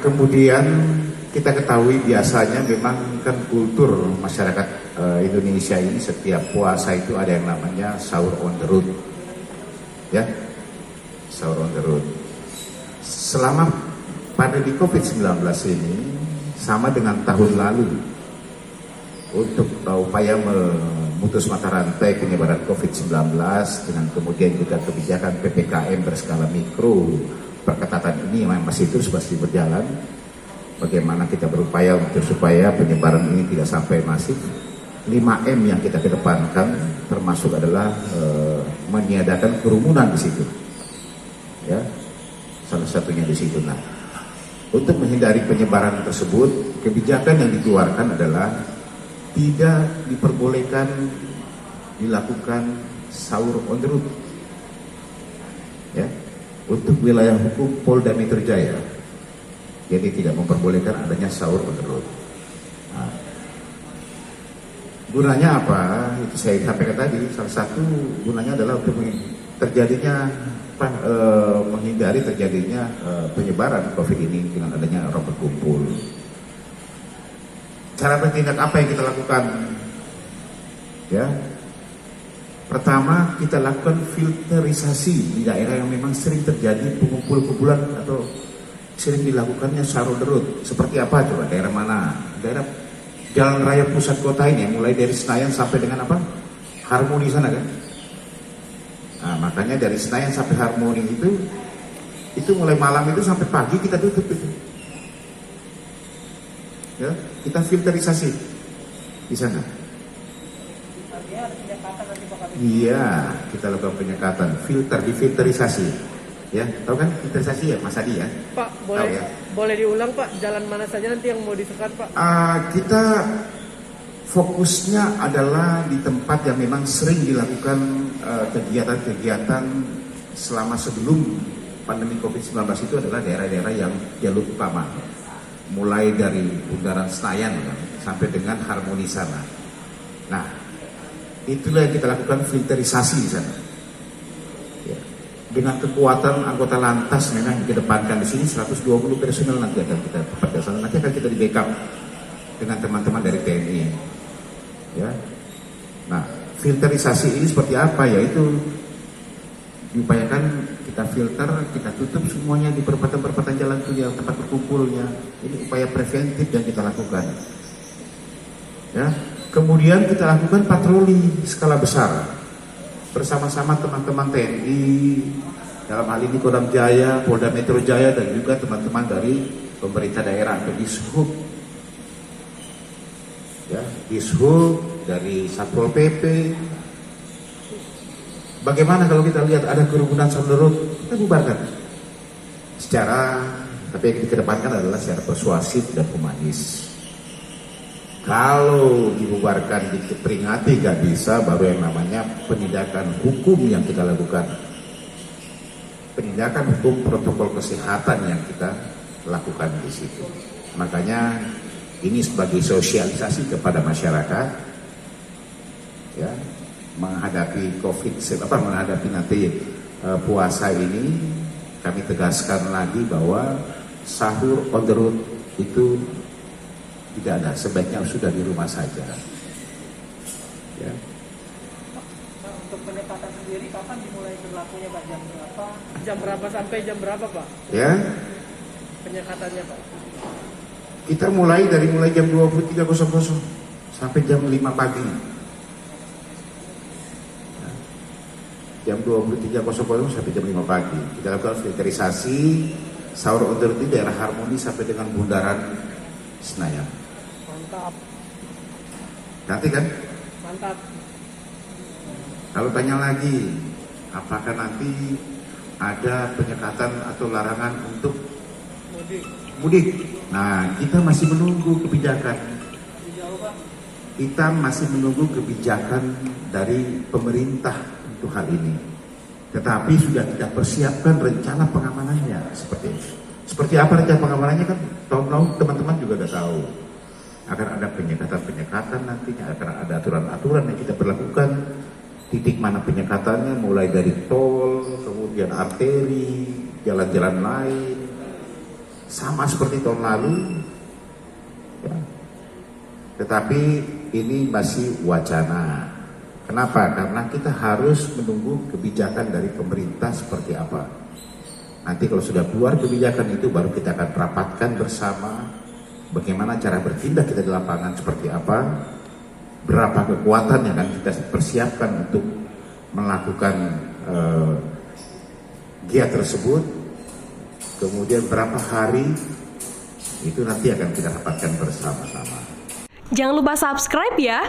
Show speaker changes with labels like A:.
A: Kemudian kita ketahui biasanya memang kan kultur masyarakat Indonesia ini setiap puasa itu ada yang namanya sahur on the road, ya, sahur on the road. Selama pandemi COVID-19 ini sama dengan tahun lalu, untuk upaya memutus mata rantai penyebaran COVID-19 dengan kemudian juga kebijakan PPKM berskala mikro, perketatan ini yang masih berjalan. Bagaimana kita berupaya untuk supaya penyebaran ini tidak sampai masif. 5M yang kita kedepankan termasuk adalah meniadakan kerumunan di situ, ya, salah satunya di situ. Nah, untuk menghindari penyebaran tersebut, kebijakan yang dikeluarkan adalah tidak diperbolehkan dilakukan sahur on the road, ya, untuk wilayah hukum Polda Metro Jaya. Jadi tidak memperbolehkan adanya sahur on the road. Nah, gunanya apa? Itu saya sampaikan tadi. Salah satu gunanya adalah untuk menghindari terjadinya penyebaran COVID ini dengan adanya orang berkumpul. Cara bertindak apa yang kita lakukan? Ya, pertama kita lakukan filterisasi di daerah yang memang sering terjadi pengumpulan atau sering dilakukannya sahur on the road. Seperti apa coba? Daerah mana? Daerah Jalan Raya pusat kota ini, mulai dari Senayan sampai dengan apa? Harmoni sana kan? Nah, makanya dari Senayan sampai Harmoni itu mulai malam itu sampai pagi kita tutup itu. Ya, kita filterisasi di sana. Iya, kita lakukan penyekatan, difilterisasi. Ya, tahu kan filterisasi ya, Mas Adi ya?
B: Pak, boleh diulang Pak, jalan mana saja nanti yang mau disekat Pak?
A: Kita fokusnya adalah di tempat yang memang sering dilakukan kegiatan-kegiatan selama sebelum pandemi COVID-19 itu adalah daerah-daerah yang jalur utama. Mulai dari Bundaran Senayan kan, sampai dengan Harmoni sana. Nah, itulah yang kita lakukan filterisasi di sana. Ya. Dengan kekuatan anggota lantas memang dikedepankan di sini 120 personel nanti akan kita pada sana, nanti akan kita di backup dengan teman-teman dari TNI. Ya. Nah, filterisasi ini seperti apa? Yaitu diupayakan kita filter, kita tutup semuanya di perempatan-perempatan jalan itu yang tempat berkumpulnya. Ini upaya preventif yang kita lakukan. Ya. Kemudian kita lakukan patroli skala besar bersama-sama teman-teman TNI, dalam hal ini Kodam Jaya, Polda Metro Jaya, dan juga teman-teman dari pemerintah daerah atau Dishub, ya, Dishub dari Satpol PP. Bagaimana kalau kita lihat ada kerumunan sahur, kita bubarkan tapi yang dikedepankan adalah secara persuasif dan humanis. Kalau dibubarkan, diperingati gak bisa, baru yang namanya penindakan hukum yang kita lakukan. Penindakan hukum protokol kesehatan yang kita lakukan di situ. Makanya ini sebagai sosialisasi kepada masyarakat, ya, menghadapi menghadapi nanti puasa ini, kami tegaskan lagi bahwa sahur on the road itu tidak ada, sebaiknya sudah di rumah saja. Ya.
B: Untuk pendekatan sendiri kapan dimulai berlakunya Pak? Jam berapa? Jam berapa sampai jam berapa Pak?
A: Ya.
B: Penyekatannya Pak?
A: Kita mulai jam 23.00 sampai jam 5 pagi. Ya. Jam 23.00 sampai jam 5 pagi. Kita lakukan filterisasi sahur on the road di daerah Harmoni sampai dengan Bundaran Senayan.
B: Mantap.
A: Nanti kan?
B: Mantap.
A: Kalau tanya lagi, apakah nanti ada penyekatan atau larangan untuk mudik? Nah, kita masih menunggu kebijakan. Kita masih menunggu kebijakan dari pemerintah untuk hal ini. Tetapi sudah kita persiapkan rencana pengamanannya seperti ini. Seperti apa rencana pengamanannya kan tahun-tahun teman-teman juga sudah tahu. Akan ada penyekatan nantinya, akan ada aturan-aturan yang kita berlakukan. Titik mana penyekatannya, mulai dari tol, kemudian arteri, jalan-jalan lain, sama seperti tahun lalu, ya. Tetapi ini masih wacana. Kenapa? Karena kita harus menunggu kebijakan dari pemerintah seperti apa. Nanti kalau sudah keluar kebijakan itu baru kita akan rapatkan bersama bagaimana cara bertindak kita di lapangan seperti apa, berapa kekuatan yang akan kita persiapkan untuk melakukan giat tersebut, kemudian berapa hari itu nanti akan kita rapatkan bersama-sama.
C: Jangan lupa subscribe ya.